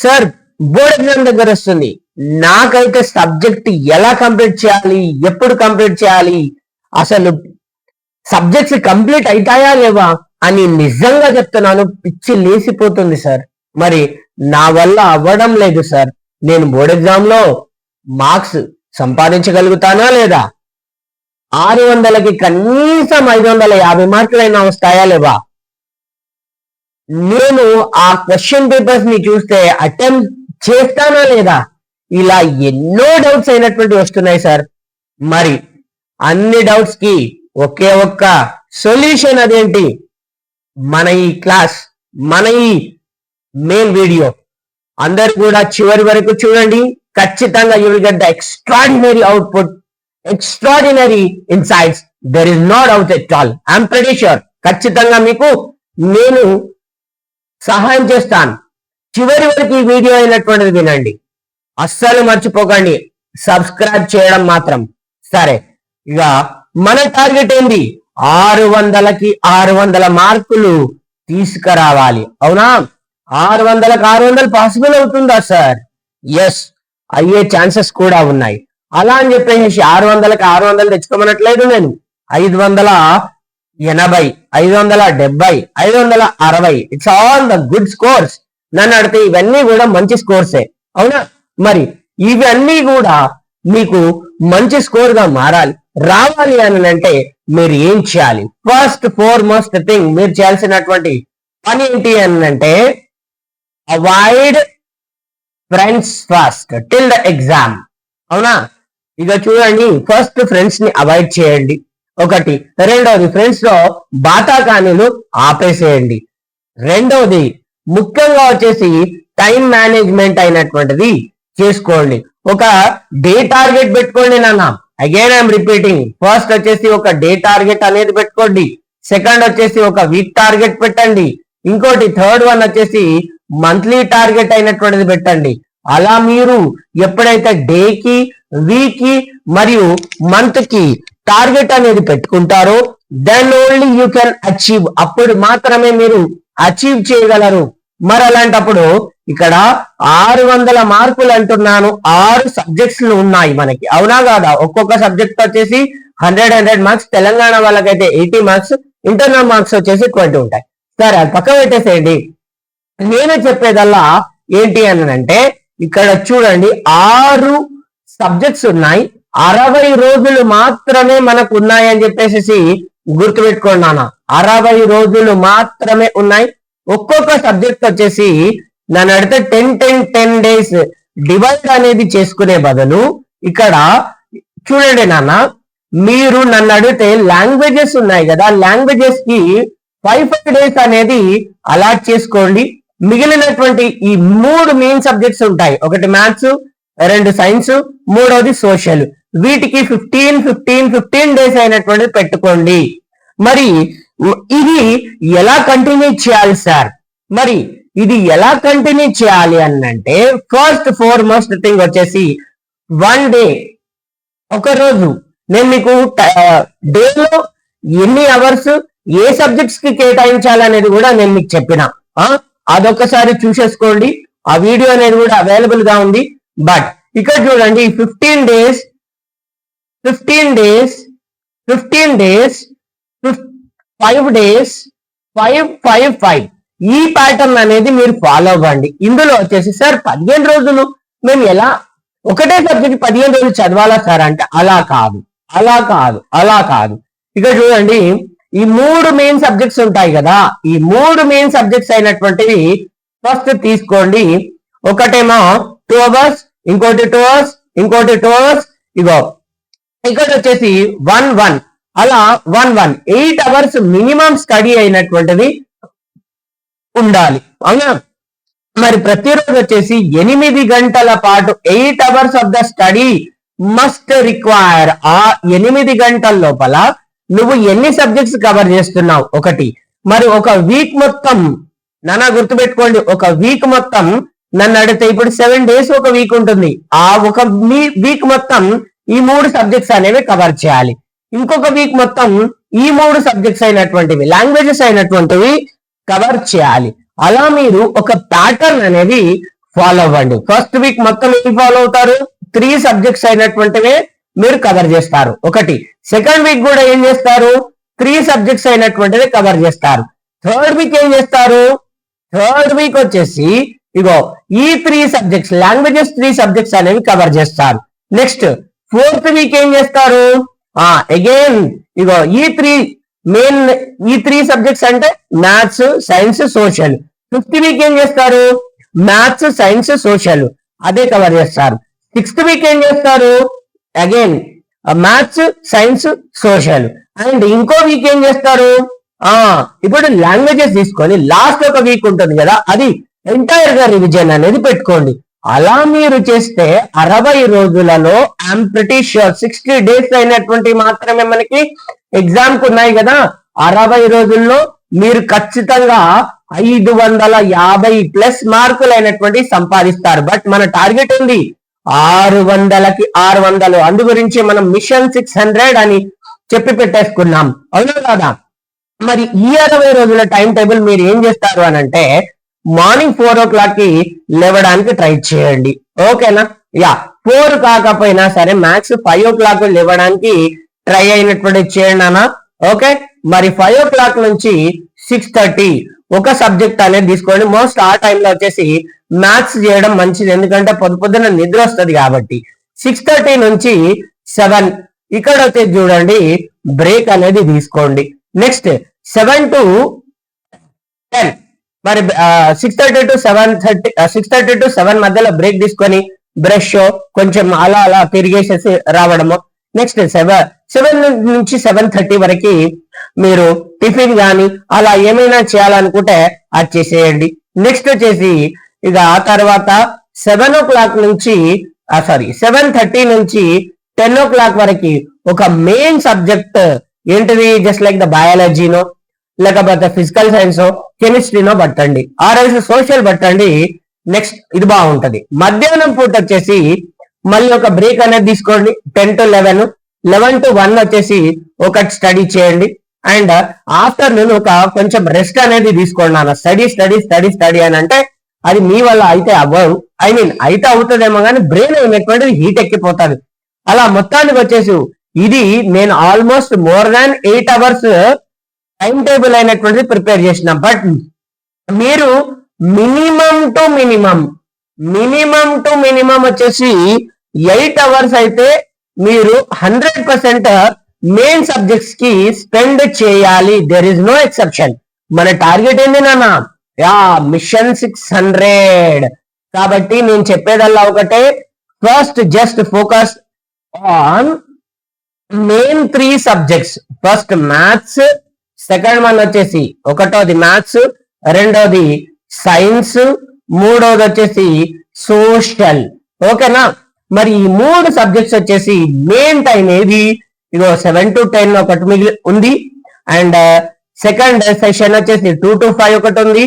Sir board exam దగ్గర వస్తుంది, నాకైతే సబ్జెక్ట్ ఎలా కంప్లీట్ చేయాలి, ఎప్పుడు కంప్లీట్ చేయాలి, అసలు సబ్జెక్ట్స్ కంప్లీట్ అవుతాయా లేవా అని నిజంగా చెప్తున్నాను, పిచ్చి లేసిపోతుంది సార్. మరి నా వల్ల అవ్వడం లేదు సార్. నేను బోర్డ్ ఎగ్జామ్ లో మార్క్స్ సంపాదించగలుగుతానా లేదా, 600కి కనీసం 550 మార్కులైనా వస్తాయా లేవా, నేను ఆ క్వశ్చన్ పేపర్స్ ని చూస్తే అటెంప్ట్ చేస్తానా లేదా, ఇలా ఎన్నో డౌట్స్ అయినటువంటి వస్తున్నాయి సార్. మరి అన్ని డౌట్స్ కి ఒకే ఒక్క సొల్యూషన్, అదేంటి, మన ఈ క్లాస్, మన ఈ మెయిన్ వీడియో అందరు కూడా చివరి వరకు చూడండి. ఖచ్చితంగా you will get the extraordinary output, extraordinary insights. There is no doubt at all. I'm pretty sure ఖచ్చితంగా మీకు నేను సహాయం చేస్తాను. చివరి వరకు ఈ వీడియో అయినటువంటిది వినండి, అస్సలు మర్చిపోకండి సబ్స్క్రైబ్ చేయడం మాత్రం. సరే, ఇక మన టార్గెట్ ఏంది, 600కి 600 మార్కులు తీసుకురావాలి. అవునా, 600కి 600 పాసిబుల్ అవుతుందా సార్? ఎస్, అయ్యే ఛాన్సెస్ కూడా ఉన్నాయి. అలా అని చెప్పేసి 600కి 600 తెచ్చుకోమనట్లేదు నేను. 580, 570, 560, it's all the good scores. నన్ను అడిగితే ఇవన్నీ కూడా మంచి స్కోర్సే. అవునా, మరి ఇవన్నీ కూడా మీకు మంచి స్కోర్ గా రావాలి అని అంటే మీరు ఏం చేయాలి? ఫస్ట్ ఫోర్మోస్ట్ థింగ్ మీరు చేయాల్సినటువంటి పని ఏంటి అని అంటే, avoid friends first till the exam. అవునా, ఇక చూడండి, ఫస్ట్ ఫ్రెండ్స్ ని అవాయిడ్ చేయండి ఒకటి. రెండవది, ఫ్రెండ్స్ లో బాతాకానీలు ఆపేసేయండి. రెండవది, ముఖ్యంగా వచ్చేసి టైం మేనేజ్మెంట్ అయినటువంటిది చేసుకోండి. ఒక డే టార్గెట్ పెట్టుకోండి నాన్న. అగైన్ ఐఎమ్ రిపీటింగ్, ఫస్ట్ వచ్చేసి ఒక డే టార్గెట్ అనేది పెట్టుకోండి. సెకండ్ వచ్చేసి ఒక వీక్ టార్గెట్ పెట్టండి. ఇంకోటి థర్డ్ వన్ వచ్చేసి మంత్లీ టార్గెట్ అయినటువంటిది పెట్టండి. అలా మీరు ఎప్పుడైతే డేకి, వీక్ కి మరియు మంత్ కి టార్గెట్ అనేది పెట్టుకుంటారో then only you can achieve, అప్పుడు మాత్రమే మీరు అచీవ్ చేయగలరు. మరి అలాంటప్పుడు ఇక్కడ 600 మార్కులు అంటున్నాను, 6 సబ్జెక్ట్స్ ఉన్నాయి మనకి. అవునా కాదా? ఒక్కొక్క సబ్జెక్ట్ వచ్చేసి 100 మార్క్స్. తెలంగాణ వాళ్ళకైతే 80 మార్క్స్, ఇంటర్నల్ మార్క్స్ వచ్చేసి 20 ఉంటాయి. సరే, అది పక్క పెట్టేసేయండి. నేను చెప్పేదల్లా ఏంటి అని అంటే, ఇక్కడ చూడండి 6 సబ్జెక్ట్స్ ఉన్నాయి, 60 రోజులు మాత్రమే మనకు ఉన్నాయని చెప్పేసి గుర్తుపెట్టుకోండి నాన్న. 60 రోజులు మాత్రమే ఉన్నాయి. ఒక్కొక్క సబ్జెక్ట్ వచ్చేసి నన్ను అడిగితే 10 డేస్ డివైడ్ అనేది చేసుకునే బదులు ఇక్కడ చూడండి నాన్న, మీరు నన్ను అడిగితే లాంగ్వేజెస్ ఉన్నాయి కదా, లాంగ్వేజెస్ కి 5 డేస్ అనేది అలాట్ చేసుకోండి. మిగిలినటువంటి ఈ 3 మెయిన్ సబ్జెక్ట్స్ ఉంటాయి, ఒకటి మ్యాథ్స్, 2 సైన్స్, మూడవది సోషల్. వీటికి 15 డేస్ అయినటువంటిది పెట్టుకోండి. మరి ఇది ఎలా కంటిన్యూ చేయాలి సార్? మరి ఇది ఎలా కంటిన్యూ చేయాలి అని అంటే, ఫస్ట్ ఫోర్మోస్ట్ థింగ్ వచ్చేసి 1 డే, ఒక రోజు నేను మీకు డేలో ఎన్ని అవర్స్ ఏ సబ్జెక్ట్స్ కి కేటాయించాలనేది కూడా నేను మీకు చెప్పిన, అదొకసారి చూసేసుకోండి. ఆ వీడియో అనేది కూడా అవైలబుల్ గా ఉంది. బట్ ఇక్కడ చూడండి, 15 డేస్ 5 డేస్ 5 ఈ ప్యాటర్న్ అనేది మీరు ఫాలో అవ్వండి. ఇందులో వచ్చేసి సార్ 15 రోజులు మేము ఎలా ఒకటే సబ్జెక్ట్ 15 రోజులు చదవాలా సార్ అంటే, అలా కాదు. ఇక్కడ చూడండి, ఈ 3 మెయిన్ సబ్జెక్ట్స్ ఉంటాయి కదా, ఈ 3 మెయిన్ సబ్జెక్ట్స్ అయినటువంటివి ఫస్ట్ తీసుకోండి. ఒకటేమో 2 అవర్స్, ఇంకోటి 2 అవర్స్, ఇంకోటి 2 అవర్స్. ఇగో ఇక్కడ వచ్చేసి 1 అలా 8 అవర్స్ మినిమం స్టడీ అయినటువంటిది ఉండాలి. అవునా, మరి ప్రతిరోజు వచ్చేసి 8 గంటల పాటు 8 hours of the study must require. ఆ 8 గంటల లోపల నువ్వు ఎన్ని సబ్జెక్ట్స్ కవర్ చేస్తున్నావు ఒకటి. మరి ఒక వీక్ మొత్తం నాన్న గుర్తుపెట్టుకోండి, ఒక వీక్ మొత్తం నన్ను అడిగితే ఇప్పుడు 7 డేస్ ఒక వీక్ ఉంటుంది. ఆ ఒక వీక్ మొత్తం ఈ 3 సబ్జెక్ట్స్ అనేవి కవర్ చేయాలి. ఇంకొక వీక్ మొత్తం ఈ 3 సబ్జెక్ట్స్ అయినటువంటివి, లాంగ్వేజెస్ అయినటువంటివి కవర్ చేయాలి. అలా మీరు ఒక ప్యాటర్న్ అనేది ఫాలో అవ్వండి. ఫస్ట్ వీక్ మొత్తం ఏం ఫాలో అవుతారు? 3 సబ్జెక్ట్స్ అయినటువంటివే మీరు కవర్ చేస్తారు ఒకటి. సెకండ్ వీక్ కూడా ఏం చేస్తారు? 3 సబ్జెక్ట్స్ అయినటువంటివి కవర్ చేస్తారు. థర్డ్ వీక్ ఏం చేస్తారు? థర్డ్ వీక్ వచ్చేసి ఇగో ఈ 3 సబ్జెక్ట్స్, లాంగ్వేజెస్ 3 సబ్జెక్ట్స్ అనేవి కవర్ చేస్తారు. నెక్స్ట్ ఫోర్త్ వీక్ ఏం చేస్తారు? అగైన్ ఇగో ఈ త్రీ సబ్జెక్ట్స్ అంటే maths, science, social. Fifth week ఏం చేస్తారు? మ్యాథ్స్, సైన్స్, సోషల్ అదే కవర్ చేస్తారు. సిక్స్త్ వీక్ ఏం చేస్తారు? Again maths, science, social. And ఇంకో వీక్ ఏం చేస్తారు? ఇప్పుడు లాంగ్వేజెస్ తీసుకొని లాస్ట్ ఒక వీక్ ఉంటుంది కదా, అది ఎంటైర్ గా రివిజన్ అనేది పెట్టుకోండి. అలా మీరు చేస్తే 60 రోజులలో ఐఎమ్ ప్రిటీ ష్యూర్ 60 days అయినటువంటి మాత్రమే మనకి ఎగ్జామ్ కు ఉన్నాయి కదా, 60 రోజుల్లో మీరు ఖచ్చితంగా 550+ మార్కులు అయినటువంటి సంపాదిస్తారు. బట్ మన టార్గెట్ ఉంది 600కి 600. అందు గురించి మనం మిషన్ 600 అని చెప్పి పెట్టేసుకున్నాం, అవునా కాదా? మరి ఈ 60 రోజుల టైం టేబుల్ మీరు ఏం చేస్తారు అని అంటే, మార్నింగ్ 4 o'clock కి లేవడానికి ట్రై చేయండి, ఓకేనా? 4 కాకపోయినా సరే మ్యాక్స్ 5 o'clock లేవడానికి ట్రై అయినటువంటి చేయండి అన్న, ఓకే? మరి 5 o'clock నుంచి 6:30 ఒక సబ్జెక్ట్ అనేది తీసుకోండి. మోస్ట్ ఆ టైంలో వచ్చేసి మ్యాథ్స్ చేయడం మంచిది, ఎందుకంటే పొద్దున నిద్ర వస్తుంది కాబట్టి. 6:30 నుంచి 7 ఇక్కడ వచ్చేసి చూడండి బ్రేక్ అనేది తీసుకోండి. నెక్స్ట్ 7 to 10 మరి 6:30 to 7:30 6:30 to 7 మధ్యలో బ్రేక్ తీసుకొని బ్రష్ కొంచెం అలా తిరిగేసేసి రావడము. నెక్స్ట్ 7 నుంచి 7:30 వరకు మీరు టిఫిన్ కానీ అలా ఏమైనా చేయాలనుకుంటే అది చేసేయండి. నెక్స్ట్ వచ్చేసి ఇక ఆ తర్వాత 7 o'clock నుంచి 7:30 నుంచి 10 o'clock వరకు ఒక మెయిన్ సబ్జెక్ట్ ఏంటిది, జస్ట్ లైక్ ద బయాలజీనో లేకపోతే ఫిజికల్ సైన్స్, కెమిస్ట్రీనో పట్టండి, ఆర్ఎల్స్ సోషల్ పట్టండి. నెక్స్ట్ ఇది బాగుంటది. మధ్యాహ్నం పూట వచ్చేసి మళ్ళీ ఒక బ్రేక్ అనేది తీసుకోండి. 10 to 11, 11 to 1 వచ్చేసి ఒక స్టడీ చేయండి. అండ్ ఆఫ్టర్నూన్ ఒక కొంచెం రెస్ట్ అనేది తీసుకోండి. నాన్న స్టడీ అని అంటే అది మీ వల్ల అయితే అవ్వదు, అయితే అవుతుందేమో కానీ బ్రెయిన్ అయినటువంటిది హీట్ ఎక్కిపోతుంది. అలా మొత్తానికి వచ్చేసి ఇది నేను almost more than 8 hours time table అయినటువంటిది ప్రిపేర్ చేసిన. బట్ మీరు మినిమం టు మినిమం వచ్చేసి 8 hours అయితే మీరు 100% మెయిన్ సబ్జెక్ట్స్ కి స్పెండ్ చేయాలి. There is no exception. మన టార్గెట్ ఏంది నాన్న? మిషన్ 600. కాబట్టి నేను చెప్పేదల్లా ఒకటే, first just focus on main 3 subjects. First maths, second one వచ్చేసి ఒకటోది మ్యాథ్స్, రెండోది సైన్స్, మూడోది వచ్చేసి సోషల్, ఓకేనా? మరి ఈ 3 సబ్జెక్ట్స్ వచ్చేసి మెయిన్ టైం ఏది? ఇగో 7 to 10 ఒకటి మిగిలి ఉంది. అండ్ సెకండ్ సెషన్ వచ్చేసి 2 to 5 ఒకటి ఉంది,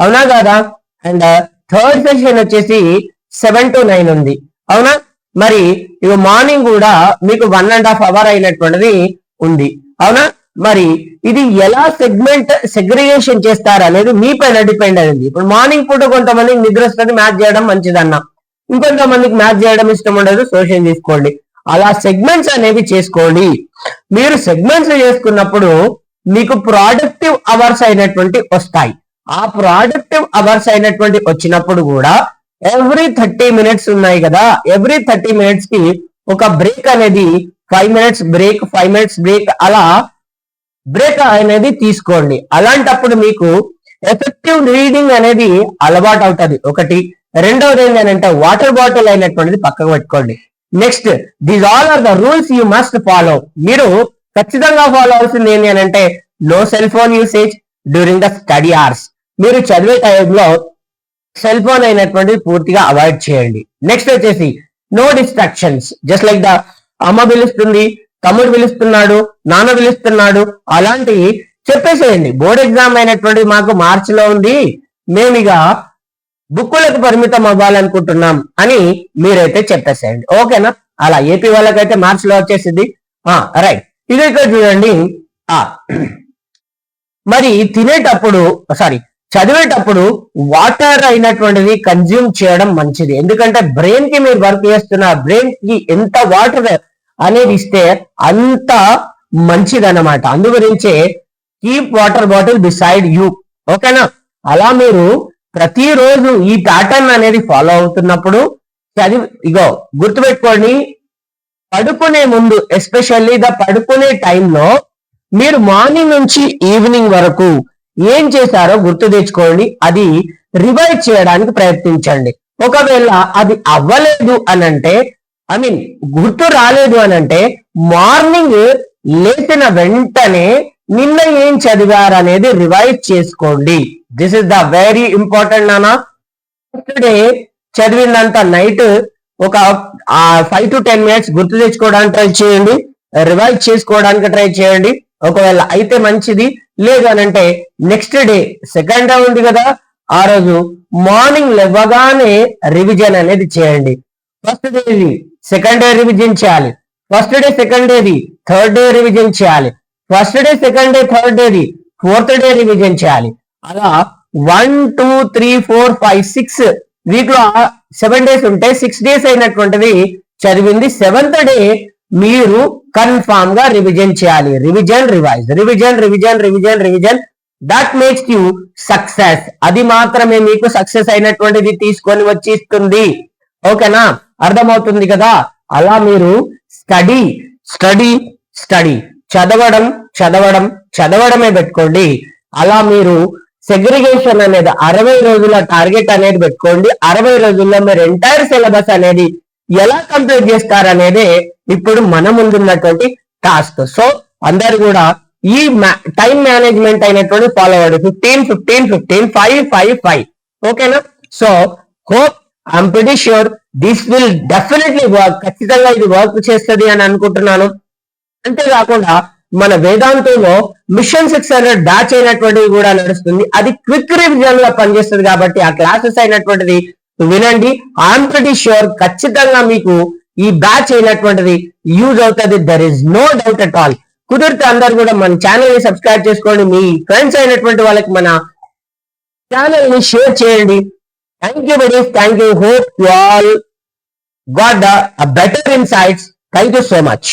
అవునా కాదా? అండ్ థర్డ్ సెషన్ వచ్చేసి 7 to 9 ఉంది, అవునా? మరి ఇక మార్నింగ్ కూడా మీకు 1.5 hour అయినటువంటిది ఉంది, అవునా? మరి ఇది ఎలా సెగ్రిగేషన్ చేస్తారు అనేది మీ పైన డిపెండ్ అయింది. ఇప్పుడు మార్నింగ్ పూట కొంతమందికి నిద్ర వస్తుంది, మ్యాథ్స్ చేయడం మంచిదన్న, ఇంకొంతమందికి మ్యాథ్స్ చేయడం ఇష్టం ఉండదు, సోషల్ తీసుకోండి. అలా సెగ్మెంట్స్ అనేవి చేసుకోండి. మీరు సెగ్మెంట్స్ చేసుకున్నప్పుడు మీకు ప్రొడక్టివ్ అవర్స్ అయినటువంటి వస్తాయి. ఆ ప్రొడక్టివ్ అవర్స్ అయినటువంటి వచ్చినప్పుడు కూడా ఎవ్రీ 30 minutes ఉన్నాయి కదా, ఎవ్రీ 30 minutes కి ఒక బ్రేక్ అనేది 5 minutes బ్రేక్, 5 minutes బ్రేక్, అలా బ్రేక్ అనేది తీసుకోండి. అలాంటప్పుడు మీకు ఎఫెక్టివ్ రీడింగ్ అనేది అలవాటు అవుతుంది ఒకటి. రెండవది ఏంటంటే వాటర్ బాటిల్ అయినటువంటిది పక్కకు పెట్టుకోండి. Next these all are the rules you must follow. మీరు ఖచ్చితంగా ఫాలో అవుతుంది ఏంటి అని అంటే, no cell phone usage during the study hours. మీరు చదివే టైంలో సెల్ ఫోన్ అయినటువంటిది పూర్తిగా అవాయిడ్ చేయండి. నెక్స్ట్ వచ్చేసి no distractions. Just like the అమ్మ పిలుస్తుంది, తమ్ముడు పిలుస్తున్నాడు, నాన్న పిలుస్తున్నాడు, అలాంటి చెప్పేసేయండి. బోర్డ్ ఎగ్జామ్ అయినటువంటి మాకు మార్చిలో ఉంది, మేమిక బుక్కులకు పరిమితం అవ్వాలనుకుంటున్నాం అని మీరైతే చెప్పేసేయండి, ఓకేనా? అలా ఏపీ వాళ్ళకైతే మార్చిలో వచ్చేసింది, రైట్. ఇది ఇక్కడ చూడండి. మరి తినేటప్పుడు చదివేటప్పుడు వాటర్ అయినటువంటిది కన్జ్యూమ్ చేయడం మంచిది. ఎందుకంటే బ్రెయిన్ కి మీరు వర్క్ చేస్తున్న బ్రెయిన్ కి ఎంత వాటర్ అనేది ఇస్తే అంత మంచిది అన్నమాట. అందు గురించే keep water bottle beside you. ఓకేనా? అలా మీరు ప్రతిరోజు ఈ ప్యాటర్న్ అనేది ఫాలో అవుతున్నప్పుడు ఇగో గుర్తుపెట్టుకోండి, పడుకునే ముందు ఎస్పెషల్లీ పడుకునే టైంలో మీరు మార్నింగ్ నుంచి ఈవినింగ్ వరకు ఏం చేశారో గుర్తు తెచ్చుకోండి, అది రివైజ్ చేయడానికి ప్రయత్నించండి. ఒకవేళ అది అవ్వలేదు అని అంటే, ఐ మీన్ గుర్తు రాలేదు అని అంటే, మార్నింగ్ లేచిన వెంటనే నిన్న ఏం చదివారు అనేది రివైజ్ చేసుకోండి. This is the very important నానా. డే చదివిందంతా నైట్ ఒక 5 to 10 minutes గుర్తు తెచ్చుకోవడానికి ట్రై చేయండి, రివైజ్ చేసుకోవడానికి ట్రై చేయండి. ఒకవేళ అయితే మంచిది, లేదు అని అంటే నెక్స్ట్ డే సెకండ్ డే ఉంది కదా, ఆ రోజు మార్నింగ్ లేవగానే రివిజన్ అనేది చేయండి. ఫస్ట్ డేది సెకండ్ డే రివిజన్ చేయాలి, ఫస్ట్ డే సెకండ్ డేది థర్డ్ డే రివిజన్ చేయాలి, first day second day third డేది ఫోర్త్ డే రివిజన్ చేయాలి. అలా 1 2 3 4 5 6 వీక్ లో 7 days ఉంటే 6 days అయినటువంటిది చదివింది 7th డే మీరు కన్ఫామ్ గా రివిజన్ చేయాలి. Revision, revise, revision, revision, revision, revision. That makes you success. అది మాత్రమే మీకు సక్సెస్ అయినటువంటిది తీసుకొని వచ్చి ఇస్తుంది. ఓకేనా? అర్థమవుతుంది కదా? అలా మీరు స్టడీ స్టడీ స్టడీ చదవడం చదవడం చదవడమే పెట్టుకోండి. అలా మీరు సెగ్రిగేషన్ అనేది 60 రోజుల టార్గెట్ అనేది పెట్టుకోండి. 60 రోజుల్లో మీరు ఎంటైర్ సిలబస్ అనేది ఎలా కంప్లీట్ చేస్తారనేదే ఇప్పుడు మన ముందున్నటువంటి టాస్క్. సో అందరు కూడా ఈ టైం మేనేజ్మెంట్ అయినటువంటి ఫాలో అవ్వండి. 15 15 15 5 5 5. ఓకేనా? So hope I'm pretty sure this will definitely work. ఖచ్చితంగా ఇది వర్క్ చేస్తుంది అని అనుకుంటున్నాను. అంతేకాకుండా మన వేదాంతంలో మిషన్ 600 బ్యాచ్ అయినటువంటిది కూడా నడుస్తుంది. అది క్విక్ రివిజన్ గా పనిచేస్తుంది కాబట్టి ఆ క్లాసెస్ అయినటువంటిది వినండి. ఐఎమ్ ప్రిటీ ష్యూర్ ఖచ్చితంగా మీకు ఈ బ్యాచ్ అయినటువంటిది యూజ్ అవుతుంది. There is no doubt at all. కుదిరితే అందరు కూడా మన ఛానల్ ని సబ్స్క్రైబ్ చేసుకోండి. మీ ఫ్రెండ్స్ అయినటువంటి వాళ్ళకి మన ఛానల్ ని షేర్ చేయండి. Thank you buddies. Thank you. Hope you all got a better insights. Thank you so much.